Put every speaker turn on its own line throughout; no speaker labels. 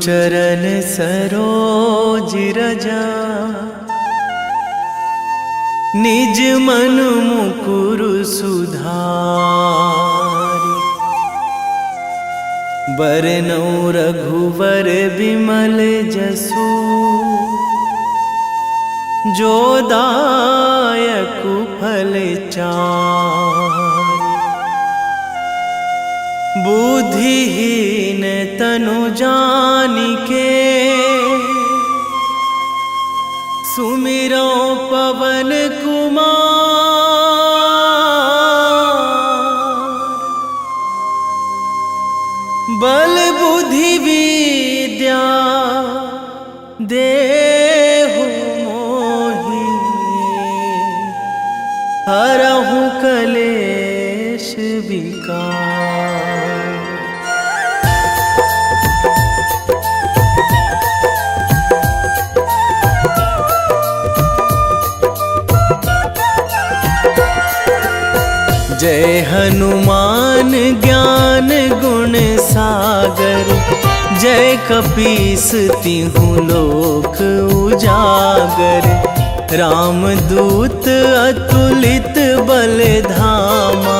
चरण सरोज रजा, निज मन मुकुर सुधारि। बरनउँ रघुवर बिमल जसु, जो दायकु फल चारि। बुद्धिहीन तनु जानिके, सुमिरो पवन कुमार। बल बुद्धि विद्या देहु मोहि, हरहु कलेश विकार। जय हनुमान ज्ञान गुण सागर, जय कपीस तिहुँ लोक उजागर। रामदूत अतुलित बल धामा,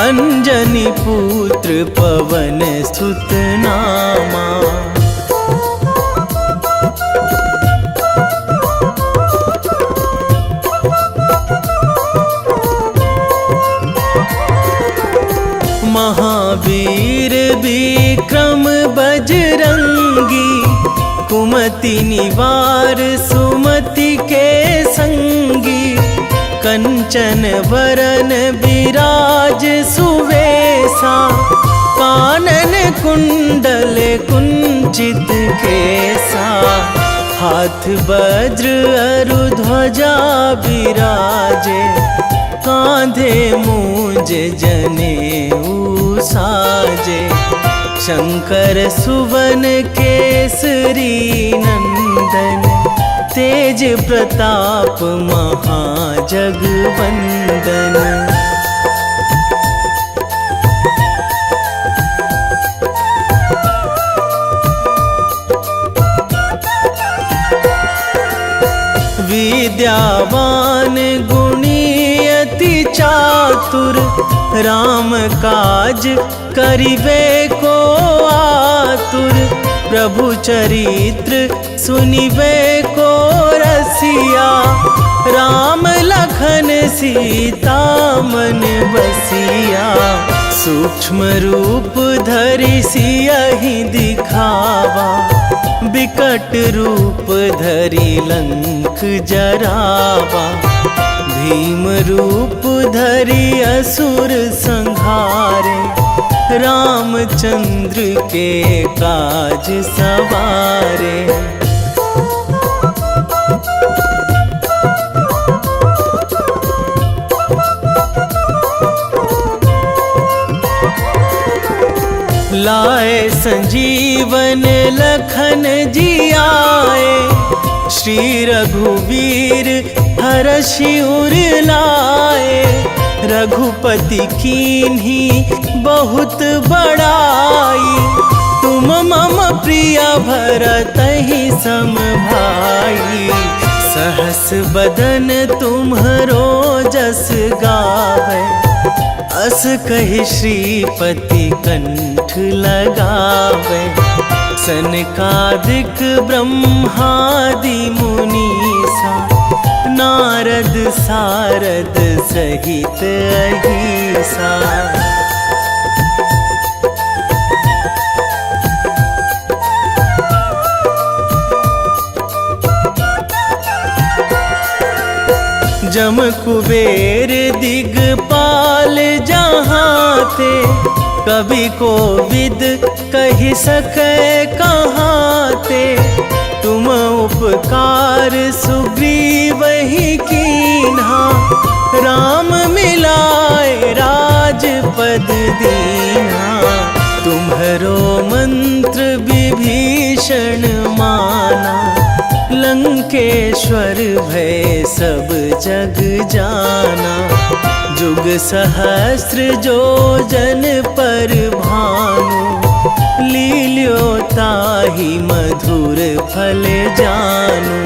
अंजनी पुत्र पवन सुत नामा। महावीर विक्रम बजरंगी, कुमति निवार सुमति के संगी। कंचन वरन विराज सुवेशा, कानन कुंडल कुंचित केसा। हाथ वज्र अरु ध्वजा बिराजे, कांधे मूंज जनेऊ साजे। शंकर सुवन केसरी नंदन, तेज प्रताप महाजगवंदन। विद्यावान गुणी अति चातुर, राम काज करिबे को आतुर। प्रभु चरित्र सुनिबे को रसिया, राम लखन सीता मन बसिया। सूक्ष्म रूप धरि सियहि दिखावा, बिकट रूप धरि लंक जरावा। भीम रूप धरि असुर संहारे, रामचंद्र के काज सवारे। लाए संजीवन लखन जियाए, श्री रघुवीर हरषि उर लाए। रघुपति कीन्ही बहुत बड़ाई, तुम मम प्रिय भरतहि सम भाई। सहस बदन तुम्हरो जस गावै, अस कहि श्रीपति कंठ लगावै। सनकादिक ब्रह्मादि मुनीसा, नारद सारद सहित अहिसा। जम कुबेर दिगपाल जहाँ थे, कवि कोविद कहि सकै कहाँ ते। तुम उपकार सुग्रीवहि कीन्हा, राम मिलाए राजपद दीन्हा। तुम्हरो मंत्र विभीषण माना, लंकेश्वर भय सब जग जाना। जुग सहस्र जो जन पर भानु, लील्यो ताहि मधुर फल जानू।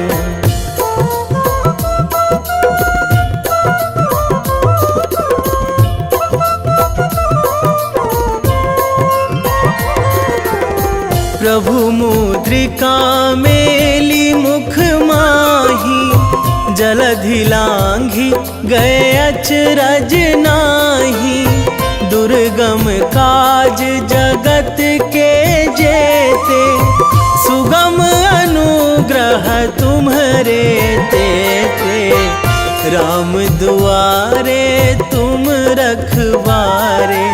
प्रभु मुद्रिका मेली मुख माही, जलधि लांघी गए अचरज नाही। दुर्गम काज जगत के जेते, सुगम अनुग्रह तुम्हरे तेते। राम दुआरे तुम रखवारे,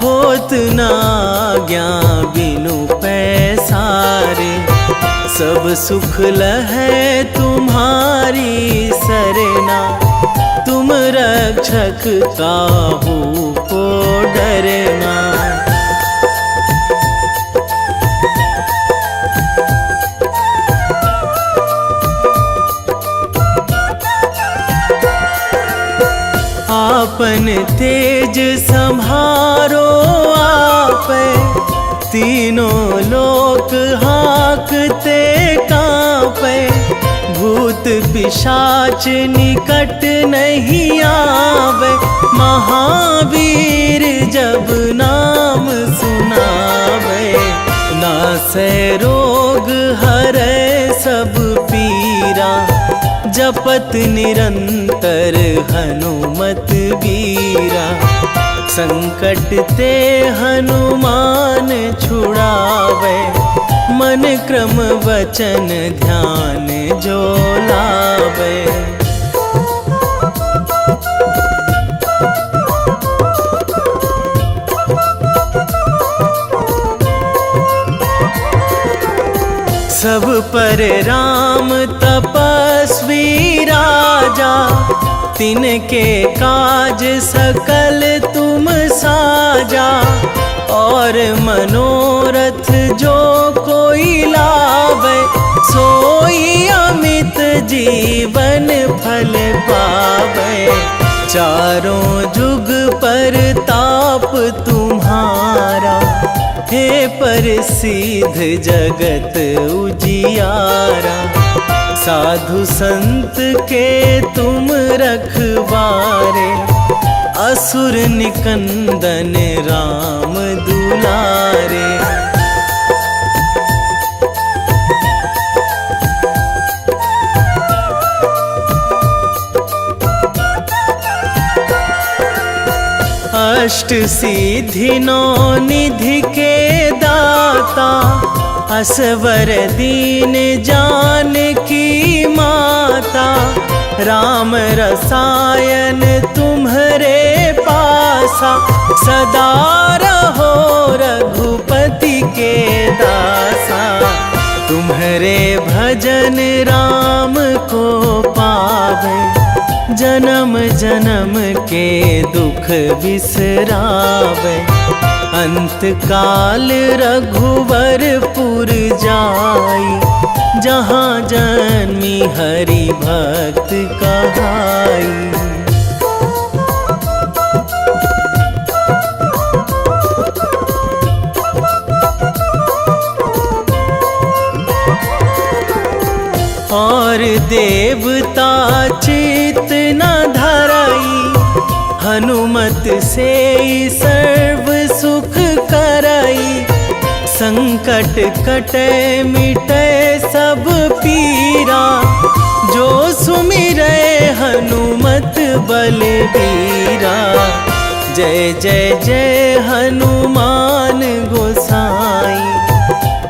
होत ना आज्ञा बिनु पैसारे। सब सुख लहै तुम्हारी सरना, तुम रक्षक काहू को डरना। आपन तेज संभारो आपै, तीनों लोक हाकते कांपै। भूत पिशाच निकट नहीं आवे, महावीर जब नाम सुनावे। नासै रोग हरै सब पीरा, जपत निरंतर हनुमत बीरा। संकट ते हनुमान छुड़ावे, मन क्रम वचन ध्यान जो लावे। सब पर राम तपस्वी राजा, तिनके काज सकल तुम साजा। और मनोरथ जो कोई लावे, सोई अमित जीवन फल पावे। चारों जुग पर ताप तुम्हारा, हे प्रसिद्ध जगत उजियारा। साधु संत के तुम रखवारे, असुर निकंदन राम दुलारे। अष्ट सिद्धि नौ निधि के दाता, असवर दीन जानकी माता। राम रसायन तुम्हरे पासा, सदा रहो रघुपति के दासा। तुम्हरे भजन राम को पावे, जन्म जन्म के दुख बिसरावे। अंत काल रघुवरपुर जाई, जहाँ जन्मी हरि भक्त कहाई। और देवता चित न धराई, हनुमत से सर्व सुख कराई। संकट कटे मिटे सब पीरा, जो सुमिरै हनुमत बलबीरा। जय जय जय हनुमान गोसाई,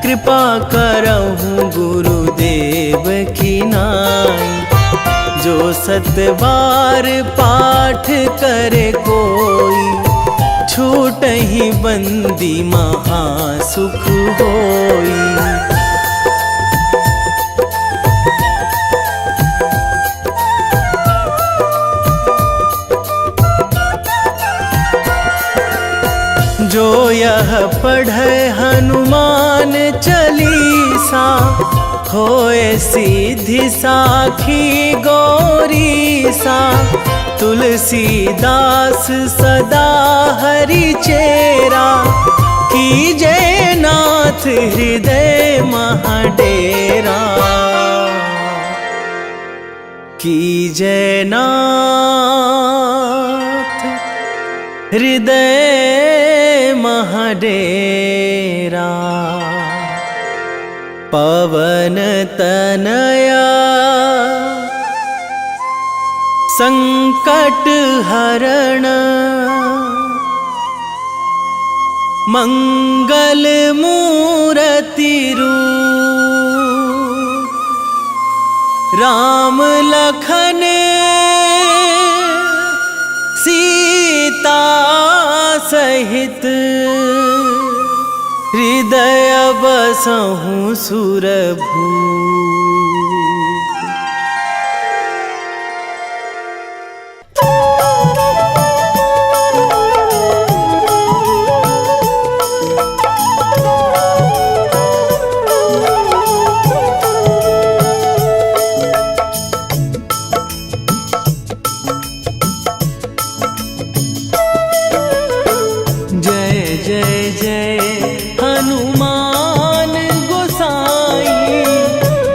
कृपा करहु गुरुदेव की नाई। जो सतबार पाठ करे कोई, छूटहि बंदी महासुख होई। जो यह पढ़े हनुमान चालीसा, होए सीधी साखी गौरी सा, तुलसीदास सदा हरि चेरा, कीजे नाथ हृदय महाडेरा, कीजे नाथ हृदय महाडेरा। पवन तनया संकट हरण, मंगल मूर्ति रूप, राम लखन सीता सहित, हृदय बसहु सुरभूप।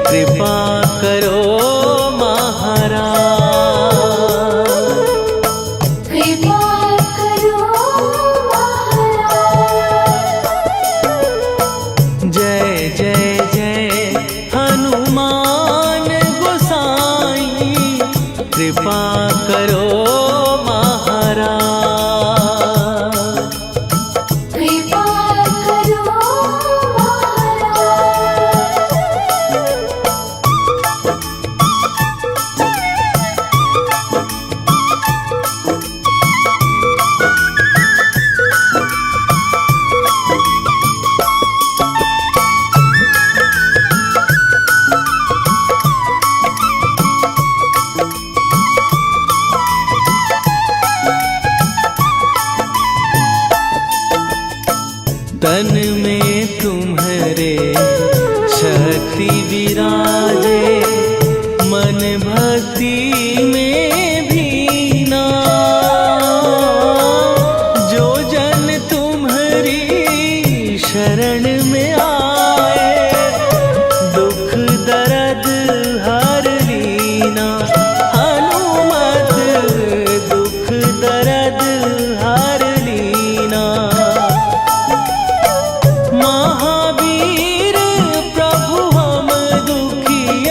कृपा करो महाराज,
कृपा करो
तन में तुम्हारे शक्ति विराजे, मन भक्ति में भीना, जो जन तुम्हारी शरण में आए, दुख दर्द हर लीना। हनुमत दुख दर्द हर लीना, महावीर प्रभु हम दुखिया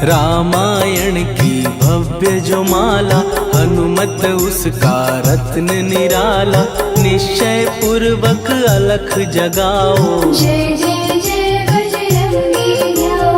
रामायण की भव्य जो माला, हनुमत उसका रत्न निराला। निश्चय पूर्वक अलख जगाओ,
जय जय जय बजरंगी ध्याओ।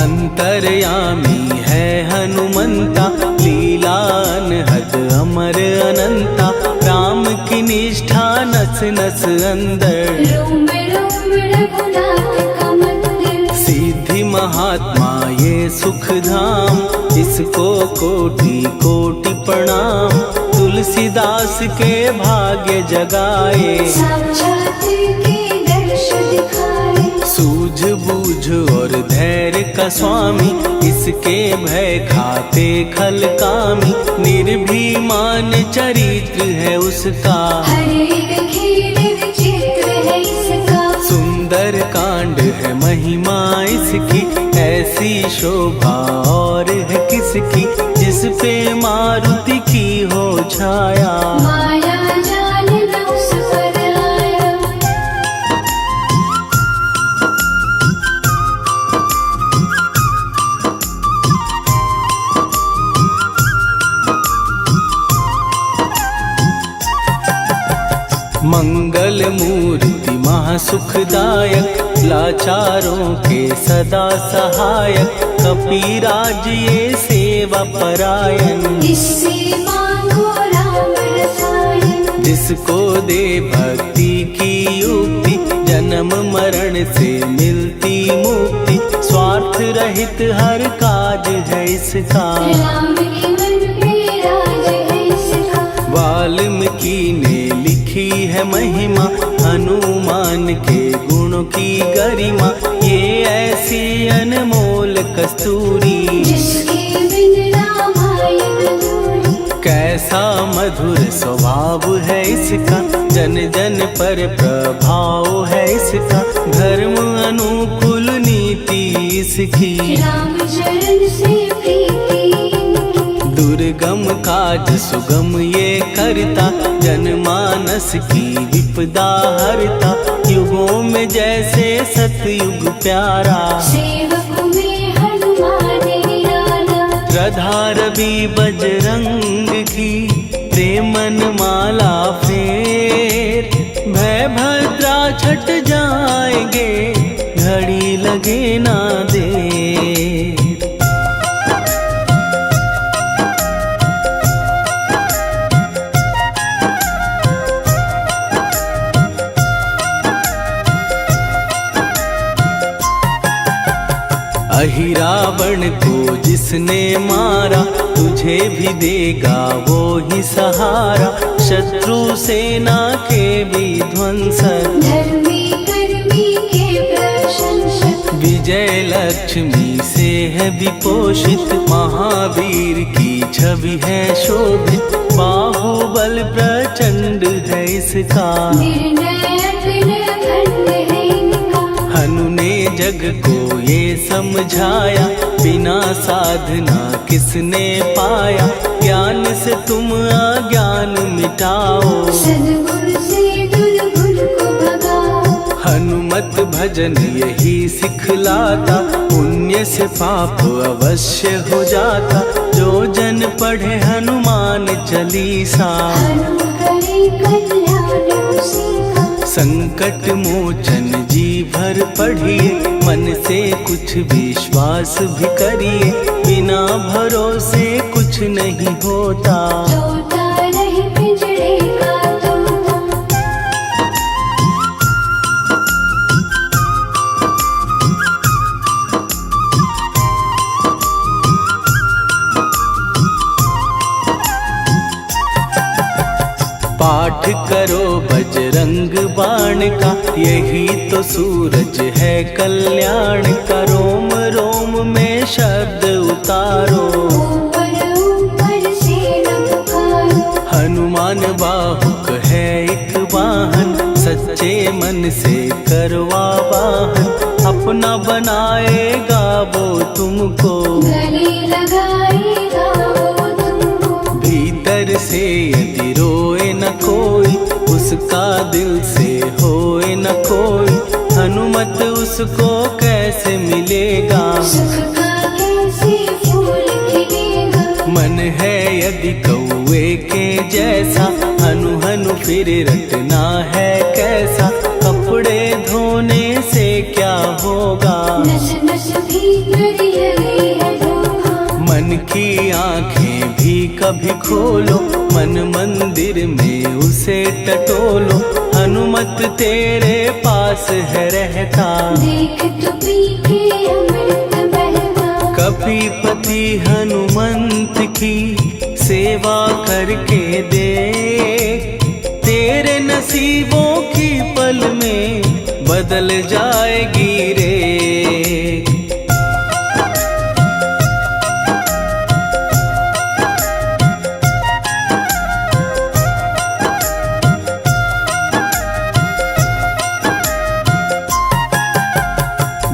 अंतर्यामी है हनुमंता, लीला अनहद अमर अनंता। राम की निष्ठा नस नस अंदर,
रोम रोम रघुनाथ का मंदिर।
सिद्धि महात्मा ये सुख धाम, इसको कोटि कोटि प्रणाम। तुलसीदास के भाग्य जगाए,
साक्षात के दर्श दिखाए।
सूझ बूझ और धैर्य का स्वामी, इसके भय खाते खल कामी। निर्भीमान चरित्र है उसका,
हर एक खेल विचित्र है इसका।
सुंदर कांड है महिमा इसकी। ऐसी शोभा और है किसकी, जिस पे मारुति की हो छाया।
माया जाल न उस पर आया।
मंगल मूर्ति महासुखदायक, लाचारों के सदा सहायक। कपीराज ये सेवा परायण,
इससे मांगो राम रसायन।
जिसको दे भक्ति की युक्ति, जन्म मरण से मिलती मुक्ति। स्वार्थ रहित हर काज है इसका,
राम के मन पे राज है इसका।
वाल्मीकि ने लिखी है महिमा, हनुमान के गुणों की गरिमा। ये ऐसी अनमोल कस्तूरी,
जिसके बिन रामायण अधूरी।
कैसा मधुर स्वभाव है इसका, जन जन पर प्रभाव है इसका। धर्म अनुकूल नीति इसकी,
राम चरण से प्रीति इनकी।
दुर्गम काज सुगम ये करता, जनमानस की विपदा हरता। युगों में जैसे सतयुग प्यारा,
सेवक में हनुमान निराला।
श्रद्धा रवि बजरंग की, प्रेमन माला फेर। भय भद्रा छट जाएंगे, घड़ी लगे ना देर। अहिरावण को जिसने मारा, तुझे भी देगा वो ही सहारा। शत्रु सेना के विध्वंसक,
धर्मी कर्मी के प्रशंसक।
विजय लक्ष्मी से है विपोषित। महावीर की छवि है शोभित, बाहुबल प्रचंड है इसका।
निर्णय अखंड है इनका।
हनु ने जग को ये समझाया, बिना साधना किसने पाया। ज्ञान से तुम अज्ञान मिटाओ,
सद्गुण से दुर्गुण को भगाओ।
हनुमत भजन यही सिखलाता, पुण्य से पाप अवश्य हो जाता। जो जन पढ़े हनुमान चालीसा,
हनु करे कल्याण उसी का।
संकट मोचन जी भर पढ़िए, मन से कुछ विश्वास भी करिए। बिना भरोसे कुछ नहीं होता,
तोता रहे पिंजड़े का तोता।
पाठ करो बजरंग बाण का, यही तो सूरज है कल्याण का। रोम रोम में शब्द उतारो,
ऊपर ऊपर से न पुकारो।
हनुमान बाहुक है एक वाहन, सच्चे मन से करवा वाहन। अपना बनाएगा वो तुमको,
गले लगाएगा वो तुमको।
भीतर से यदि रोए न कोई, उसका दिल से होए न कोई। हनुमत उसको कैसे मिलेगा,
सुख का कैसे
कौए के जैसा, हनु हनु फिर रटना है कैसा, कपड़े धोने से क्या होगा,
नस नस भीतर यही है धोखा।
मन की आंखें भी कभी खोलो, मन मंदिर में उसे टटोलो, हनुमत तेरे पास है रहता,
देख तो पी के अमृत बहता।
कपीपति हनुमंत की सेवा करके देख, तेरे नसीबों की पल में बदल जाएगी रे।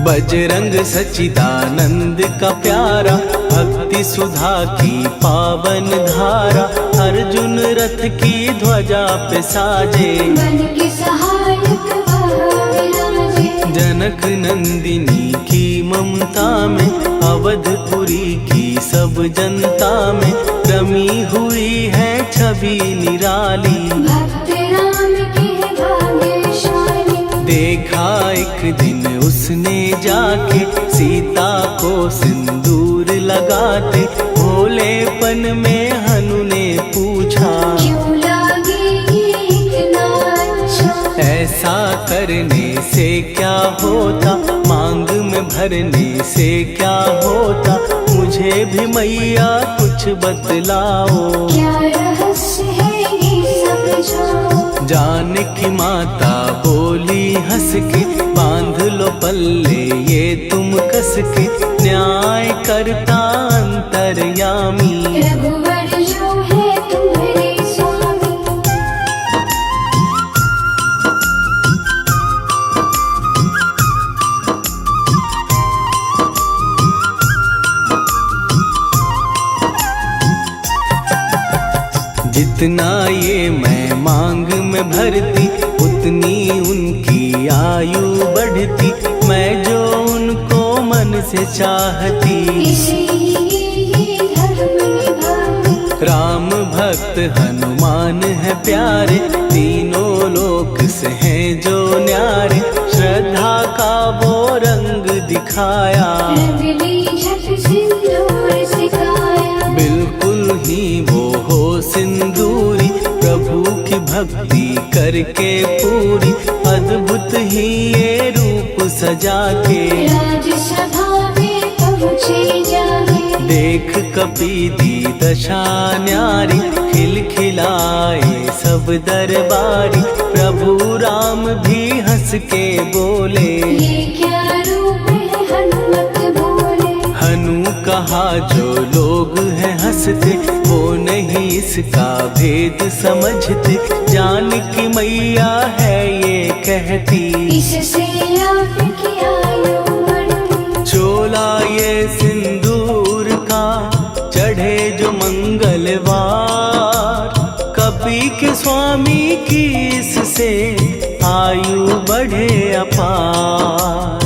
बजरंग सच्चिदानंद का प्यारा, भक्ति सुधा की पावन धारा, अर्जुन रथ की ध्वजा पे साजे,
बन के सहायक वह विराजे।
जनक नंदिनी की ममता में, अवधपुरी की सब जनता में, रमी हुई है छवि निराली,
भक्त राम के भाग्यशाली।
देखा एक दिन उसने जाके सीता को सिंदूर लगाते, भोलेपन में हनु ने पूछा,
क्यों लागे ये इतना अच्छा।
ऐसा करने से क्या होता, मांग में भरने से क्या होता, मुझे भी मैया कुछ बतलाओ,
क्या रहस्य है ये समझाओ।
जानकी माता बोली हंस के, बांध लो पल्ले ये तुम कस के, न्याय करता अंतर्यामी,
रघुवर जो है तुम्हारे स्वामी।
जितना ये मैं मांग में भरती, उतनी उनकी आयु बढ़ती, मैं जो उनको मन से चाहती,
इसीलिए धर्म निभाती।
राम भक्त हनुमान है प्यारे, तीनों लोक से हैं जो न्यारे, श्रद्धा का वो रंग दिखाया,
रंग ली झट सिंदूर सिखाया।
बिल्कुल ही वो हो सिंदूरी, प्रभु की भक्ति करके पूरी, अद्भुत ही ये रूप सजा के,
राजसभा में पहुँचे जाके।
देख कपी दी दशा न्यारी, खिलखिलाए सब दरबारी, प्रभु राम भी हंस के बोले,
ये क्या रूप है हनुमत बोले।
हनु कहा जो लोग हैं हंसते, वो नहीं इसका भेद समझते, जानकी मैया है ये कहती,
इससे आपकी आयु बढ़ती।
चोला ये सिंदूर का चढ़े जो मंगलवार, कपी के स्वामी की इससे आयु बढ़े अपार।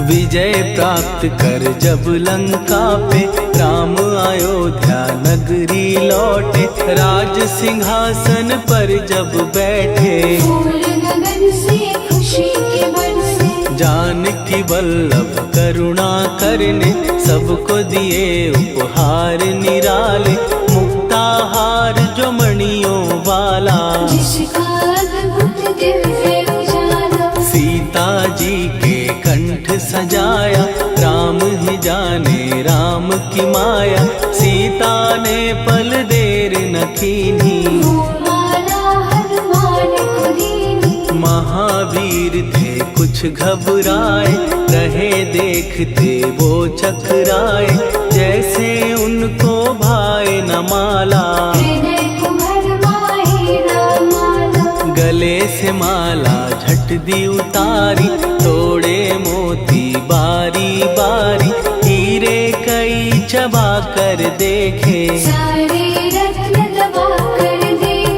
विजय प्राप्त कर जब लंका पे, राम अयोध्या नगरी लौटे, राज सिंहासन पर जब बैठे,
फूल गगन से खुशी के बरसे।
जानकी वल्लभ करुणा करने, सबको दिए उपहार निराले, मुक्ताहार जो मणियों वाला,
जिसका अद्भुत दिव्य उजाला।
सीता जी के कंठ सजाया, राम ही जाने राम की माया, सीता ने पल देर न कीन्ही,
वो माला हनुमान को दीनी।
महावीर थे कुछ घबराए, रहे देखते वो चकराए, जैसे उनको भाए न माला,
हृदय को भरमाए रामाला।
गले से माला झट दी उतारी, तोड़े मोती बारी बारी, हीरे कई चबा कर देखे,
सारे रत्न दबा कर देखे।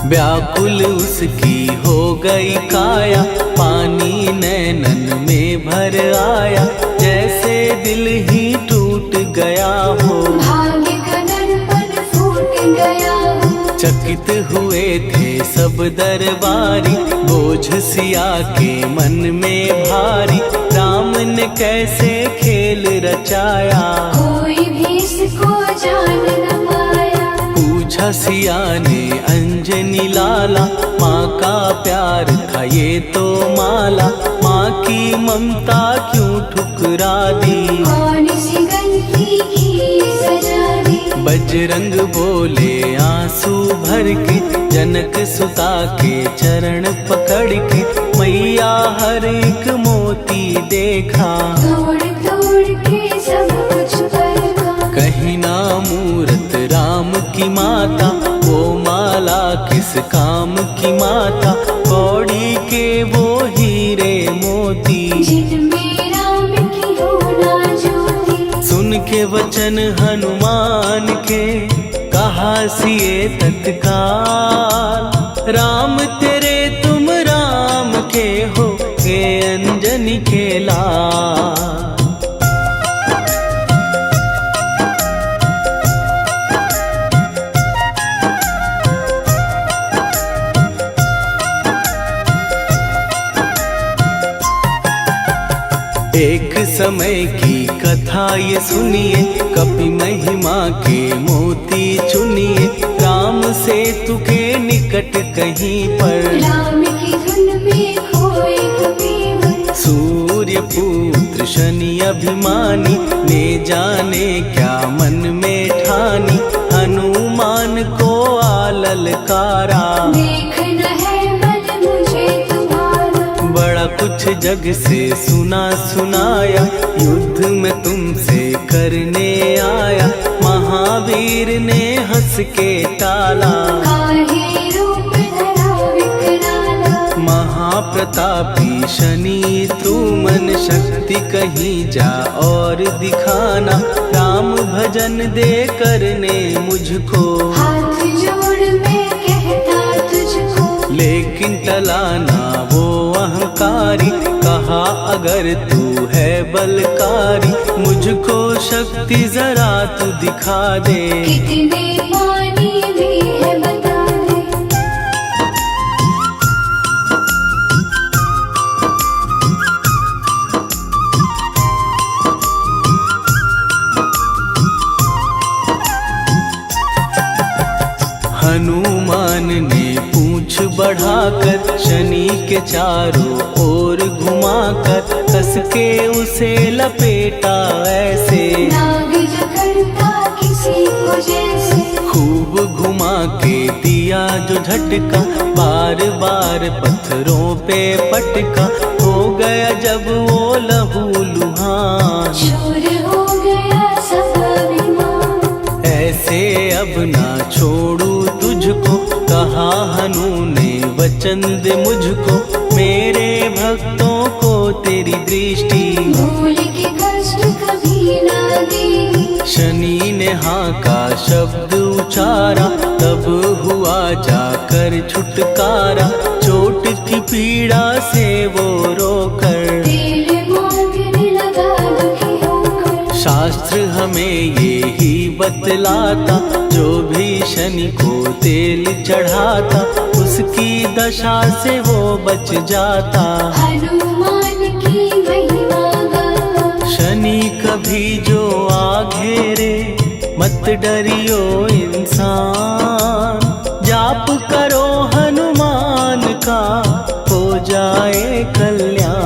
व्याकुल उसकी हो गई काया, पानी नैनन में भर आया, जैसे दिल ही टूट गया हो।
भाग्य का दर्पण फूट गया हो।
चकित हुए थे सब दरबारी, बोझ सिया के मन में भारी, राम ने कैसे खेल रचाया,
कोई भी इसको जान न पाया।
पूछा सिया ने अंजनी लाला, माँ का प्यार था ये तो माला, माँ की ममता क्यों ठुकरा दी,
कौन सी गलती की सजा दी।
बजरंग बोले आंसू भर के, जनक सुता के चरण पकड़ के, मैया हर एक मोती देखा,
तोड़ तोड़ के सब कुछ परखा।
कहीं ना मूरत राम की माता, वो माला किस काम की माता, कौड़ी के वो हीरे मोती,
जिनमें राम की हो ना ज्योति।
सुन के वचन हनुमान के, कहा सिए तत्काल, राम तेरे तुम राम के हो, हे अंजनी के लाल। एक समय की कथा ये सुनिए, कपि महिमा के मोती चुनिए, राम सेतु के निकट कहीं पर,
राम की धुन में खोए कबीर।
सूर्य पुत्र शनि अभिमानी, ने जाने क्या मन में ठानी, हनुमान को आललकारा,
देखना है बल मुझे तुम्हारा।
बड़ा कुछ जग से सुना सुनाया, युद्ध में तुमसे करने आया, महावीर ने हंस के टाला,
काहे रूप धरा विकराला।
महाप्रतापी शनि तू मन शक्ति कहीं जा और दिखाना, राम भजन दे करने मुझको,
हाथ जोड़ मैं कहता तुझको।
लेकिन टला ना वो अहंकारी, कहा अगर तू है बलकारी, मुझको शक्ति जरा तू दिखा दे,
कितने पानी भी है बता दे।
हनुमान ने पूंछ बढ़ाकर, शनि के चारों ओर घुमाकर, कस के उसे लपेटा ऐसे,
नाग जकड़ता किसी को जैसे।
खूब घुमा के दिया जो झटका, बार बार पत्थरों पे पटका, हो गया जब वो लहू लुहान,
शूर हो गया सब अभिमान।
ऐसे अब ना छोड़ू तुझको, कहा हनु ने वचन दे मुझको, मेरे भक्तों को तेरी दृष्टि,
भूल के कष्ट कभी ना दी।
शनि ने हाँ का शब्द उचारा, तब हुआ जाकर छुटकारा, चोट की पीड़ा से वो रोकर,
तेल मांगने लगा दुखी होकर।
शास्त्र हमें ये ही बतलाता, जो भी शनि को तेल चढ़ाता, उसकी दशा से वो बच जाता,
हनुमान की महिमा गाता।
शनि कभी जो आ घेरे, मत डरियो इंसान, जाप करो हनुमान का, हो जाए कल्याण।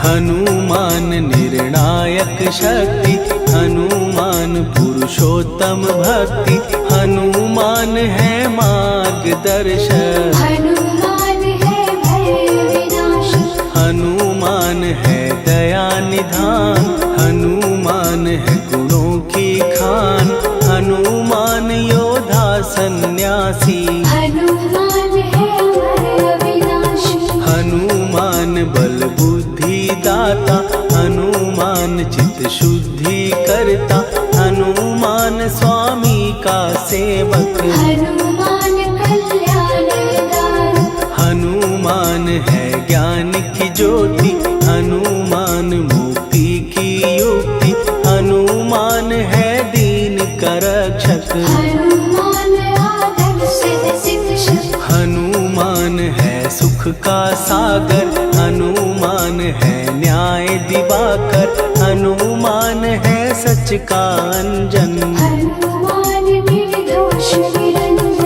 हनुमान निर्णायक शक्ति, हनुमान पुरुषोत्तम भक्ति, हनुमान है मार्गदर्शक,
हनुमान है भय विनाशक।
हनुमान है दया निधान, हनुमान है गुणों की खान, हनुमान योधा सन सन्यासी।
हनुमान है अमर अविनाशी।
हनुमान बल बुद्धि दाता, हनुमान चित शुद्धि करता, हनुमान स्वामी का सेवक।
हनुमान कल्याण दाता।
हनुमान है ज्ञान की ज्योति, हनुमान मुक्ति की युक्ति, हनुमान है दीन का रक्षक।
हनुमान आदर सिद्ध शिक्षक।
हनुमान है सुख का सागर, हनुमान है न्याय दिवाकर, हनुमान है सच का अंजन।
हनुमान निर्दोष निरंजन।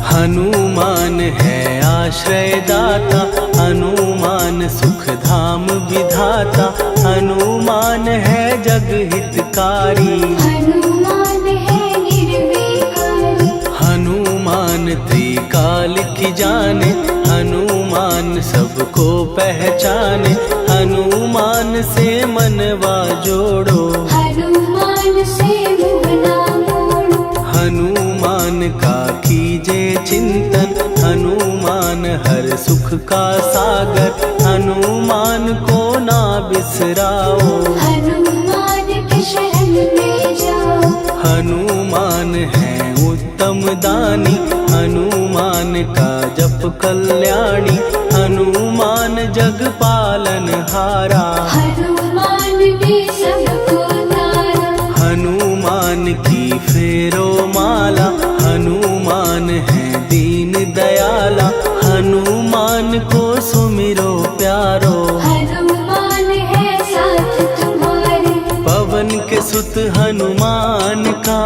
हनुमान है आश्रय दाता, हनुमान सुख धाम विधाता, हनुमान है जग हितकारी।
हनुमान है निर्विकारी।
हनुमान त्रिकाल की जाने, हनुमान सबको पहचाने, हनुमान से मनवा जोड़ो।
हनुमान से मुँह ना मोड़ो।
हनुमान का कीजे चिंतन, हनुमान हर सुख का सागर, हनुमान को ना बिसराओ।
हनुमान के शरण में जाओ।
हनुमान है उत्तम दानी, हनुमान का जप कल्याणी, हनुमान जग पालन हारा।
हनुमान ने सबको तारा।
हनुमान की फेरो माला, हनुमान है दीन दयाला, हनुमान को सुमिरो प्यारो।
हनुमान है साथ तुम्हारे।
पवन के सुत हनुमान का,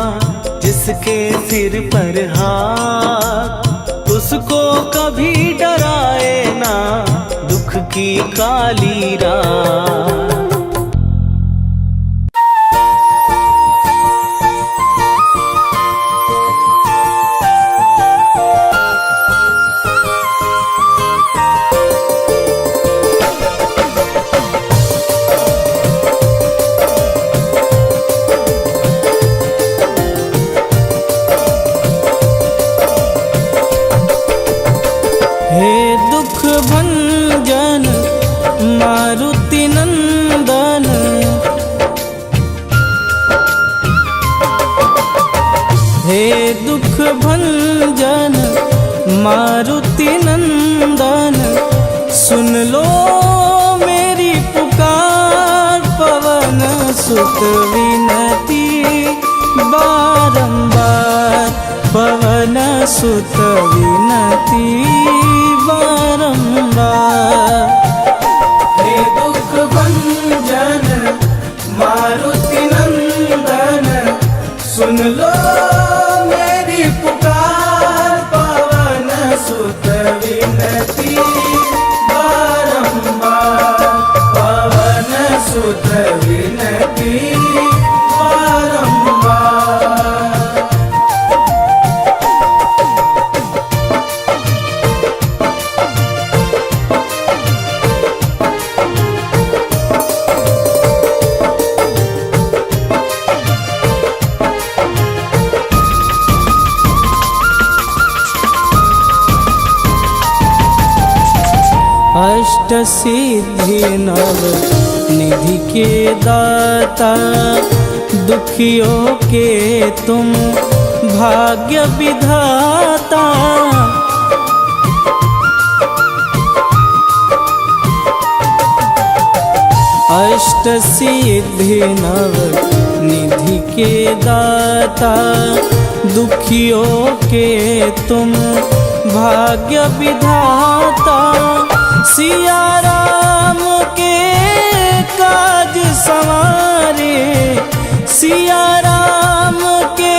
जिसके सिर पर हाथ, उसको कभी डराए ना दुख की काली रात। हे दुख भंजन मारुति नंदन, हे दुख भंजन मारुति नंदन, सुन लो मेरी पुकार, पवन सुत विनती बारंबार, पवन सुत विनती बारंबार। हे दुख भंजन मारुति नंदन, सुन लो मेरी पुकार, पवन सुत विनती बारंबार, पवन सुत विनती बारंबार। अष्ट सिद्धि नव निधि के दाता, दुखियों के तुम भाग्य विधाता। अष्ट सिद्धि नव निधि के दाता, दुखियों के तुम भाग्य विधाता। सिया राम के काज सवारे, सिया राम के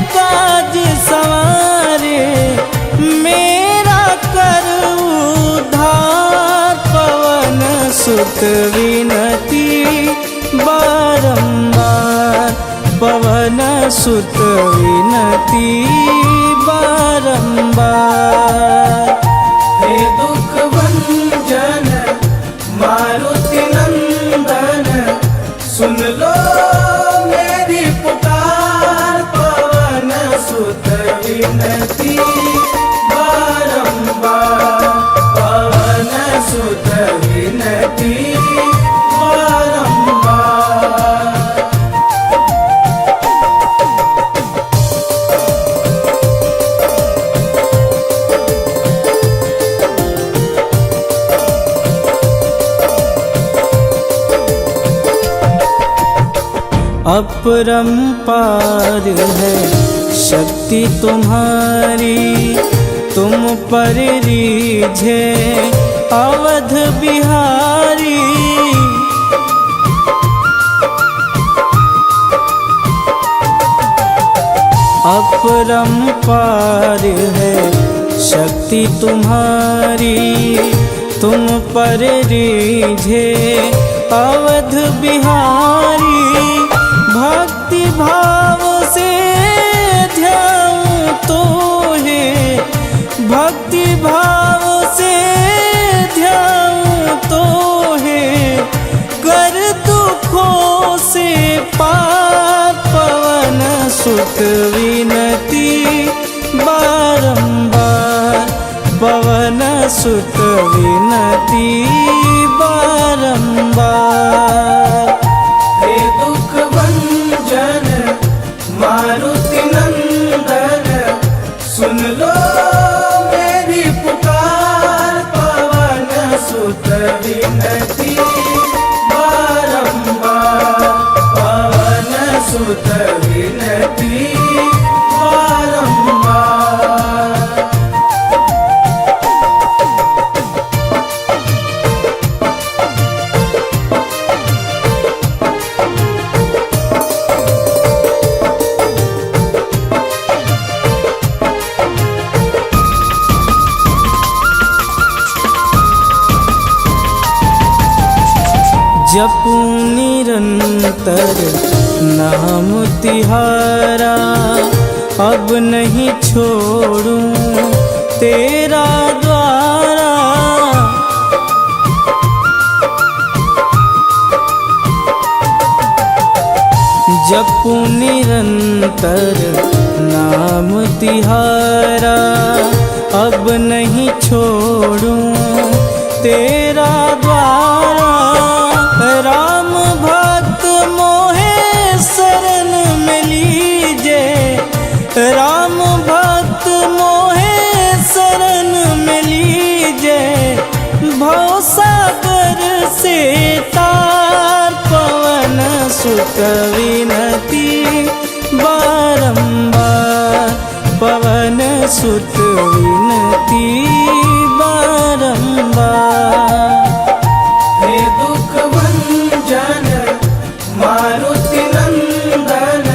काज सवारे, मेरा कर उद्धार, पवन सुत विनती बारंबार, पवन सुत विनती बारंबार। हे दुख भंजन मारुति नंदन, सुन लो मेरी पुकार, पवन सुत विनती बारंबार, पवन सुत विनती बारंबार। अपरंपार है शक्ति तुम्हारी, तुम पर रीझे अवध बिहारी। अपरंपार है शक्ति तुम्हारी, तुम पर रीझे अवध बिहारी। भक्ति भाव से ध्याऊं तो है, भक्ति भाव से ध्याऊं तो है, कर दुखों से पार, पवन सुत विनती बारंबार, पवन सुत विनती बारंबार। हे दुख भंजन मारुति नंदन, सुन लो मेरी पुकार, पवन सुत विनती बारंबार, पवन सुत विनती बारंबार। जपूं निरंतर नाम तिहारा, अब नहीं छोड़ूं तेरा द्वारा। जपूं निरंतर नाम तिहारा, अब नहीं छोड़ूं तेरा द्वारा। राम भक्त मोहे शरण में लीजे, राम भक्त मोहे शरण में लीजे, भवसागर से तार, पवन सुत विनती बारंबार, पवन सुत विनती बारंबार। हे दुख भंजन मारुति नंदन,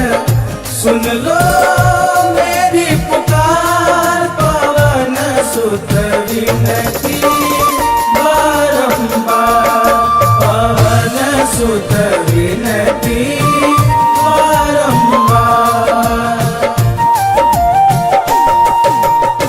सुन लो मेरी पुकार, पवन सुत विनती बारंबार, पवन सुत विनती